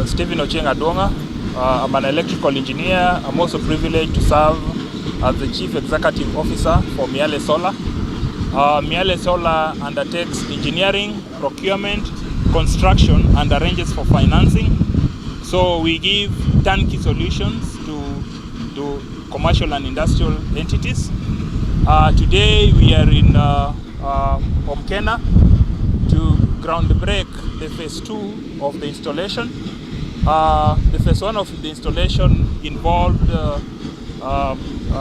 Stephen Ochenga Donga. I'm an electrical engineer. I'm also privileged to serve as the Chief Executive Officer for Miale Solar. Miale Solar undertakes engineering, procurement, construction, and arranges for financing. So we give turnkey solutions to commercial and industrial entities. Today we are in Omkena to ground break the phase 2 of the installation. The phase 1 of the installation involved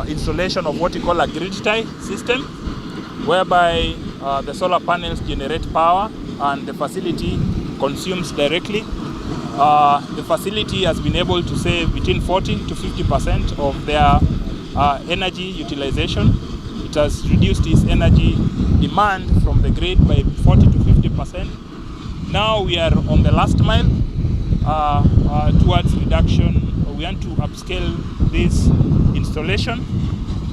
installation of what we call a grid tie system, whereby the solar panels generate power and the facility consumes directly. The facility has been able to save between 40 to 50% of their energy utilization. It has reduced its energy demand from the grid by 40 to 50%. Now we are on the last mile towards reduction. We want to upscale this installation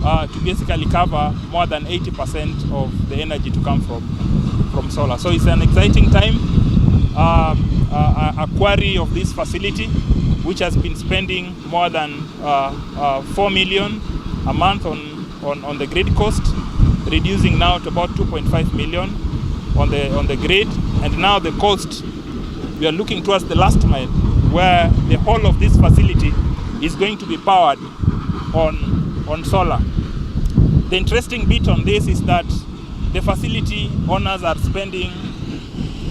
to basically cover more than 80% of the energy to come from solar. So it's an exciting time. A quarry of this facility, which has been spending more than 4 million a month on the grid cost, reducing now to about 2.5 million on the grid, and now the cost, we are looking towards the last mile, where the whole of this facility is going to be powered on solar. The interesting bit on this is that the facility owners are spending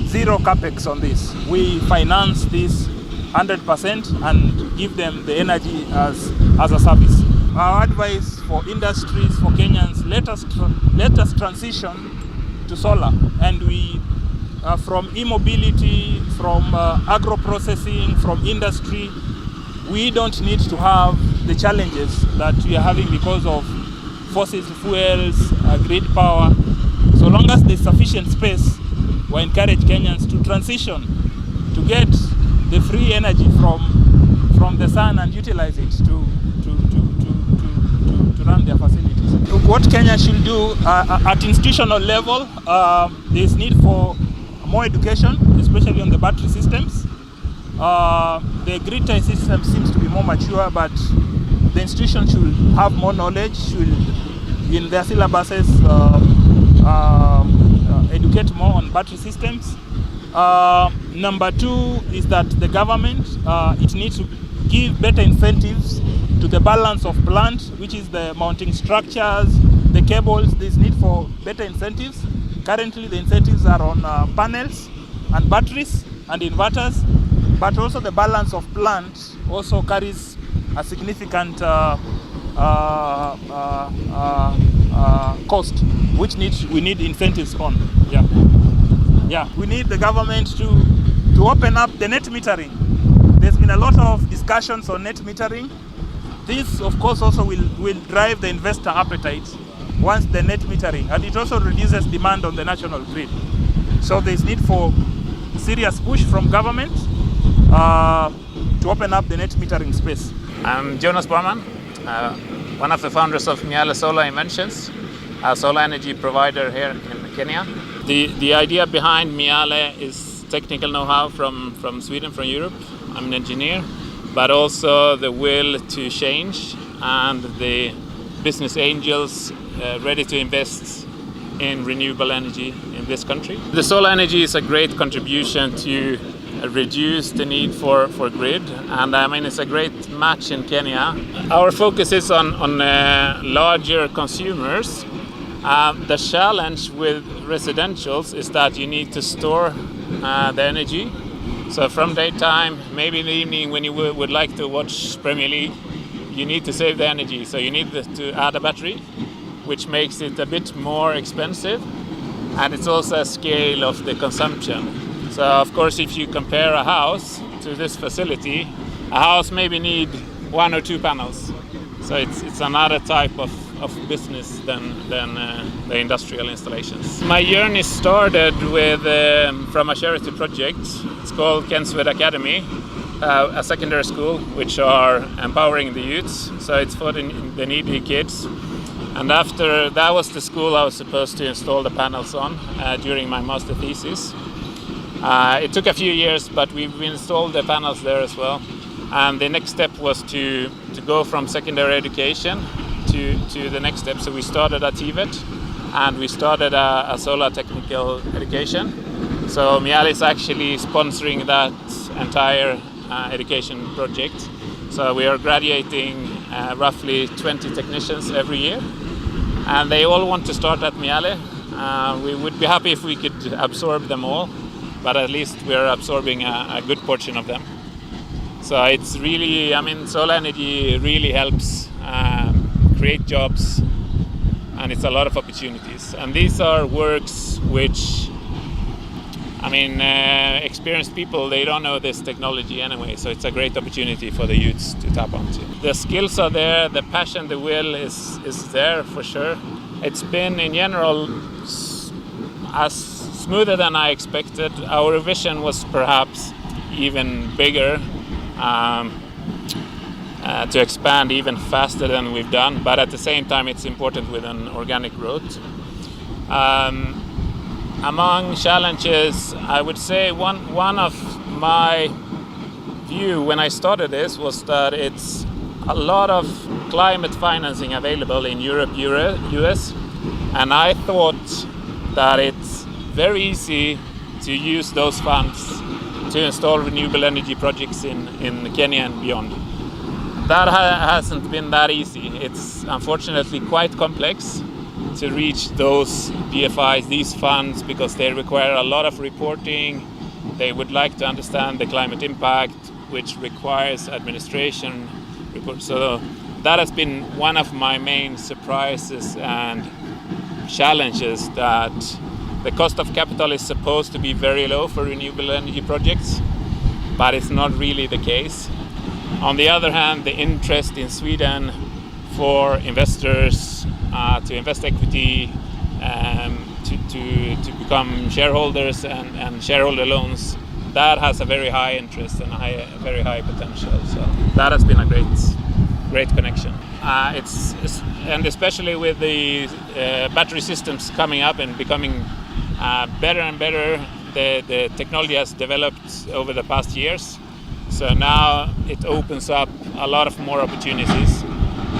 zero capex on this. We finance this 100% and give them the energy as a service. Our advice for industries, for Kenyans, let us transition to solar, and we from e-mobility, from agro-processing, from industry, we don't need to have the challenges that we are having because of fossil fuels, grid power. So long as there's sufficient space, we encourage Kenyans to transition, to get the free energy from the sun and utilize it to run their facilities. What Kenya should do at institutional level, there's need for more education, especially on the battery systems. The grid tie system seems to be more mature, but the institution should have more knowledge, should in their syllabuses educate more on battery systems. Number 2 is that the government, it needs to give better incentives to the balance of plant, which is the mounting structures, the cables. There's need for better incentives. Currently the incentives are on panels and batteries and inverters, but also the balance of plant also carries a significant cost, which we need incentives on. Yeah, we need the government to open up the net metering. There's been a lot of discussions on net metering. This, of course, also will drive the investor appetite once the net metering, and it also reduces demand on the national grid. So there's need for serious push from government to open up the net metering space. I'm Jonas Borman, one of the founders of Miale Solar Inventions, a solar energy provider here in Kenya. The idea behind Miale is technical know-how from Sweden, from Europe. I'm an engineer, but also the will to change and the business angels ready to invest in renewable energy in this country. The solar energy is a great contribution to reduce the need for grid, and I mean it's a great match in Kenya. Our focus is on larger consumers. The challenge with residentials is that you need to store the energy. So from daytime, maybe in the evening when you would like to watch Premier League, you need to save the energy. So you need to add a battery, which makes it a bit more expensive. And it's also a scale of the consumption. So of course, if you compare a house to this facility, a house maybe need 1 or 2 panels. So it's another type of business than the industrial installations. My journey started with from a charity project. It's called Kenswood Academy, a secondary school which are empowering the youths. So it's for the needy kids. And after that was the school I was supposed to install the panels on during my master thesis. It took a few years, but we've installed the panels there as well. And the next step was to go from secondary education to the next step. So we started at TVET and we started a solar technical education. So Miale is actually sponsoring that entire education project. So we are graduating roughly 20 technicians every year. And they all want to start at Miale. We would be happy if we could absorb them all, but at least we're absorbing a good portion of them. So it's really, I mean, solar energy really helps create jobs, and it's a lot of opportunities. And these are works which, I mean, experienced people, they don't know this technology anyway, so it's a great opportunity for the youths to tap onto. The skills are there, the passion, the will is there for sure. It's been, in general, as smoother than I expected. Our vision was perhaps even bigger, to expand even faster than we've done, but at the same time it's important with an organic growth. Among challenges, I would say one of my view when I started this was that it's a lot of climate financing available in Europe, US, and I thought that it's very easy to use those funds to install renewable energy projects in Kenya and beyond. That hasn't been that easy. It's unfortunately quite complex to reach those DFIs, these funds, because they require a lot of reporting. They would like to understand the climate impact, which requires administration report. So that has been one of my main surprises and challenges, that the cost of capital is supposed to be very low for renewable energy projects, but it's not really the case. On the other hand, the interest in Sweden for investors to invest equity, to become shareholders and shareholder loans, that has a very high interest and a very high potential. So that has been a great connection. And especially with the battery systems coming up and becoming better and better, the technology has developed over the past years. So now it opens up a lot of more opportunities.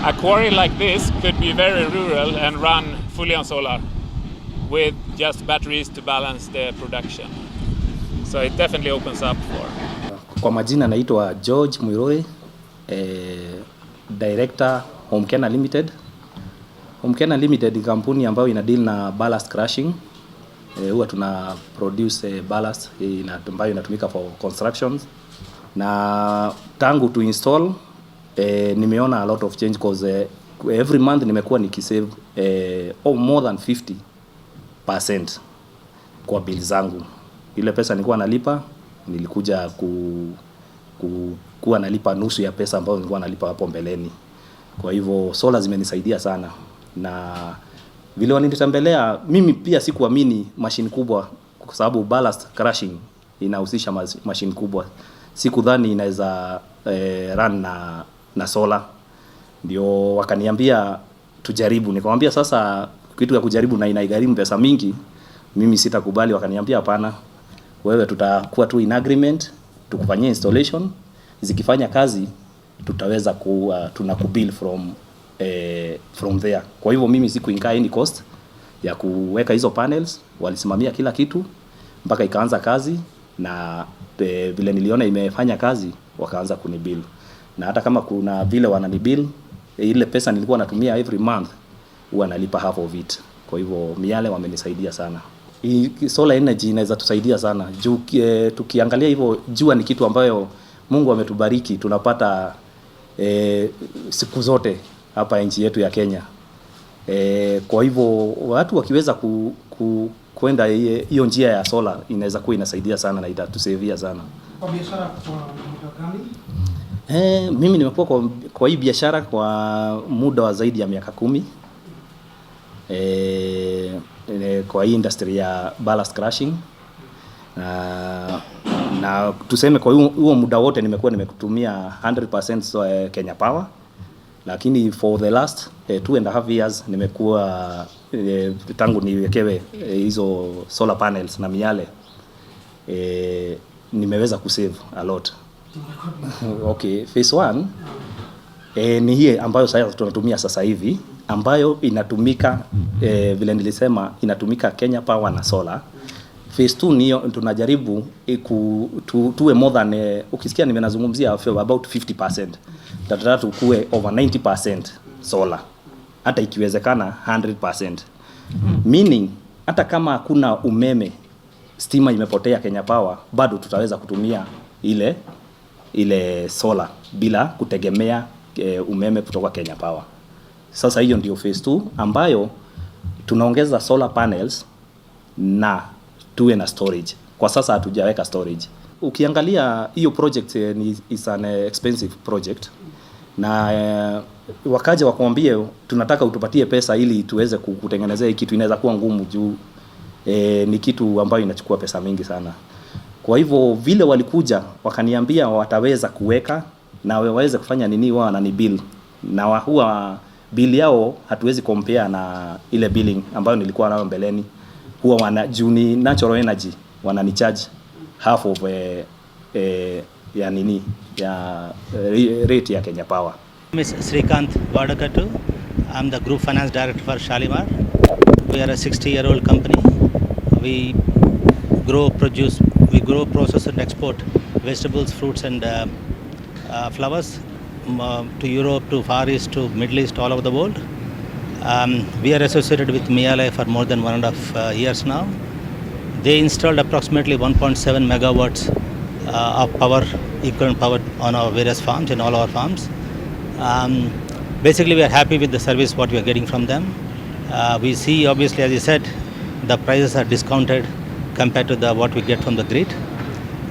A quarry like this could be very rural and run fully on solar with just batteries to balance the production. So it definitely opens up for. Kwa majina naitwa George Mwiroi, Director Home Kenya Limited. Home Kenya Limited ni kampuni ambayo ina deal na ballast crushing. Huwa tuna produce ballast ambayo inatumika for constructions. Na tangu to install nimeona a lot of change, because every month nimekuwa nikisave more than 50% kwa bill zangu. Ile pesa nilikuwa nalipa, nilikuja kuwa nalipa nusu ya pesa ambayo nilikuwa nalipa hapo mbeleni. Kwa hivyo solar zimenisaidia sana, na vile wanitembelea mimi pia sikuamini machine kubwa, kwa sababu ballast crushing inahusisha machine kubwa. Sikudhani inaweza run na solar. Ndio wakaniambia tujaribu. Nikamwambia sasa kitu ya kujaribu na inagharimu pesa mingi, mimi sitakubali. Wakaniambia hapana, wewe tutakuwa tu in agreement, tukufanyie installation, zikifanya kazi tutaweza tunakubill from there. Kwa hivyo mimi sikuinkaa any cost, ya kuweka hizo panels, walisimamia kila kitu mpaka ikaanza kazi, na vile niliona imefanya kazi wakaanza kunibill. Na hata kama kuna vile wananibill, ile pesa nilikuwa natumia every month huwa nalipa half of it. Kwa hivyo Miale wamenisaidia sana. Solar energy inaweza tusaidia sana. Juu tukiangalia hivyo, jua ni kitu ambayo Mungu ametubariki, tunapata siku zote hapa nchi yetu ya Kenya. Kwa hivyo watu wakiweza kwenda hiyo njia ya solar, inaweza kuwa inasaidia sana na itatusaidia sana. Kwa biashara kwa muda gani? Mimi nimekuwa kwa hii biashara kwa muda wa zaidi ya miaka 10. Kwa hii industry ya ballast crushing, na tuseme kwa huo muda wote nimekutumia 100% Kenya Power, lakini for the last 2.5 years nimekuwa tangu niwekewe hizo solar panels na Miale, nimeweza kusave a lot. Okay, phase 1 ni hii ambayo sasa tunatumia sasa hivi, ambayo inatumika vile nilisema inatumika Kenya Power na solar. Phase 2 niyo tunajaribu tuwe more than ukisikia nimenazungumzia about 50%. Tatata tukue over 90% solar. Hata ikiwezekana 100%. Meaning hata kama hakuna umeme, stima imepotea Kenya Power, bado tutaweza kutumia ile solar bila kutegemea umeme kutoka Kenya Power. Sasa hiyo ndio phase 2 ambayo tunaongeza solar panels na tuwe na storage. Kwa sasa hatujaweka storage. Ukiangalia hiyo project is an expensive project, na wakaja wakwambie tunataka utupatie pesa ili tuweze kutengenezea kitu, inaweza kuwa ngumu juu ni kitu ambayo inachukua pesa mingi sana. Kwa hivyo vile walikuja wakaniambia wataweza kuweka na waweze kufanya nini, wao wananibill, na huwa bill yao hatuwezi compare na ile billing ambayo nilikuwa nayo mbeleni. Huwa juni natural energy wanani-charge half of ya nini ya rate ya Kenya Power. Ms. Srikanth Vadakatu. I'm the Group Finance Director for Shalimar. We are a 60-year-old company. We grow, process and export vegetables, fruits and flowers to Europe, to Far East, to Middle East, all over the world. We are associated with Miale for more than 1.5 years now. They installed approximately 1.7 megawatts of power, equivalent power on our various farms, in all our farms. Basically, we are happy with the service what we are getting from them. We see, obviously, as you said, the prices are discounted compared to what we get from the grid.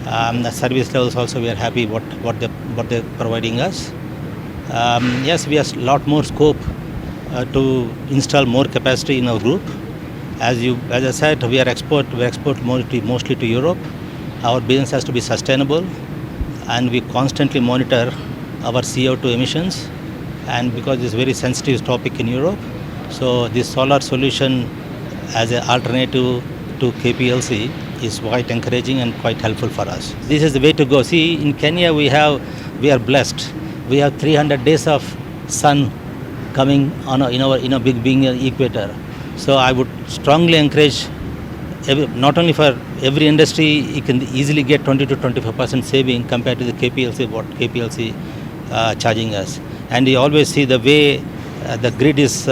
The service levels also, we are happy what they're providing us. Yes, we have a lot more scope to install more capacity in our group. As I said, we export mostly to Europe. Our business has to be sustainable, and we constantly monitor our CO2 emissions. And because it's a very sensitive topic in Europe, so this solar solution as an alternative to KPLC is quite encouraging and quite helpful for us. This is the way to go. See, in Kenya we are blessed. We have 300 days of sun coming on being an equator. So I would strongly encourage, not only for every industry, you can easily get 20 to 25% saving compared to the KPLC, what KPLC charging us. And you always see the way the grid is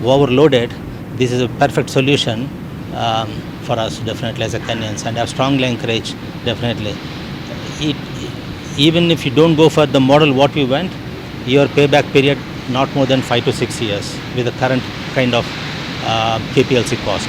overloaded. This is a perfect solution for us, definitely, as a Kenyans, and I strongly encourage, definitely. Even if you don't go for the model what we went, your payback period not more than 5 to 6 years with the current kind of KPLC cost.